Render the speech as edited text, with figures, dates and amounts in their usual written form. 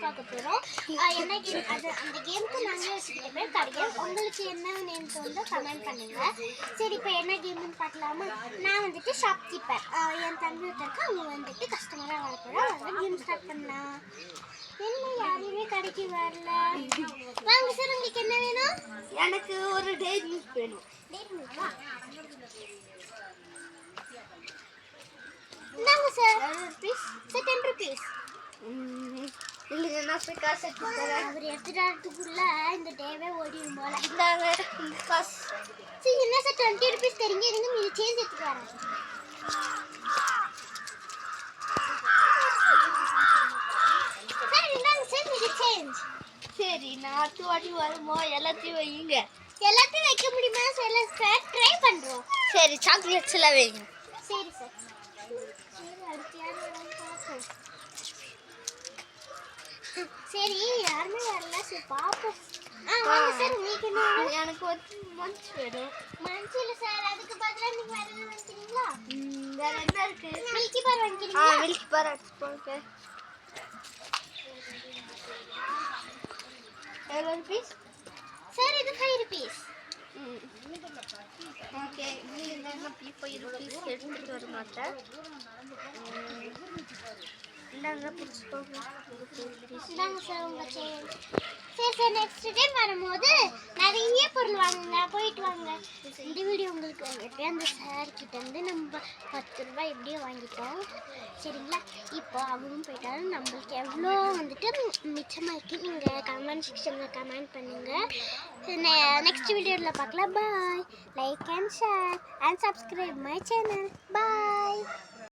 பார்க்க போகிறோம். என்ன கேம் அது, அந்த கேமுக்கு நாங்கள் வச்சுக்கிட்ட பேர் கிடையாது. உங்களுக்கு என்ன நேம் தோணுதோ கமெண்ட் பண்ணுங்கள். சரி, இப்போ என்ன கேம்னு பார்க்கலாமா? நான் வந்துட்டு ஷாப்கீப்பர், என் தம்பி ஒருத்தருக்கு அவங்க வந்துட்டு கஸ்டமராக வர போகிறோம். அதை கேம் ஸ்டார்ட் பண்ணலாம். என்ன யாரையுமே கடைக்கு வரல? வாங்க சார், உங்களுக்கு என்ன வேணும்? எனக்கு ஒரு டேட் மில்க் வேணும். டேட் மில்கா? இந்தாங்க சார். Rupees sir 10 rupees. இல்லைங்க, நான் போய் காசு எடுத்து தரேன். அவர் எடுத்துட்டுக்குள்ள இந்த டேவே ஓடிடும் போல. இந்தாங்க காசு. சரி, என்ன சார் 20 rupees தரீங்க? இருங்க, மீதி சேஞ்ச் எடுத்துட்டு வரேன். சார் இந்தாங்க சார், மீதி சேஞ்ச். சரி, நான் அடுத்த வாட்டி வரும்போது எல்லாத்தையும் வையுங்க. எல்லாத்தையும் வைக்க முடியுமா சார்? ட்ரை பண்ணுறோம். சரி, சாக்லேட்ஸ் எல்லாம் வைங்க. சரி சார். அடுத்து யார் வரான்னு பார்ப்போம். சரி, யாருமே வரல. சரி பார்ப்போம். வாங்க சார், உங்களுக்கு என்ன வேணும்? எனக்கு ஒரு மஞ்ச் வேணும். மனசு இல்லை சார், அதுக்கு பதிலாக நீங்கள் வேறு எதுவும் வாங்கிக்கிறீங்களா? வேற என்ன இருக்கு? மில்கி பார் வாங்கிக்கிறீங்களா? மில்க் பார் எடுத்துக்கோங்க. எவ்வளோ ருபீஸ்? சார் இது 5 rupees. ஓகே, நீங்கள் 5 rupees எடுத்துகிட்டு வர மாட்டேன். இந்தாங்க பிடிச்சிக்கோங்க. இந்தாங்க சார் உங்கள் சேஞ்ச். சரி சார், நெக்ஸ்ட் டைம் வரும்போது நிறைய பொருள் வாங்குங்க. போயிட்டு வாங்க. இந்த வீடியோ உங்களுக்கு எப்படியும் அந்த சார் கிட்டேருந்து நம்ம 10 ரூபாய் எப்படியோ வாங்கிட்டோம். சரிங்களா? இப்போ அவரும் போயிட்டாலும் நம்மளுக்கு எவ்வளோ வந்துட்டு மிச்சமாக இருக்குது. நீங்கள் கமெண்ட் செக்ஷனில் கமெண்ட் பண்ணுங்கள். நெக்ஸ்ட் வீடியோவில் பார்க்கலாம். Bye. Like and share and subscribe my channel. Bye.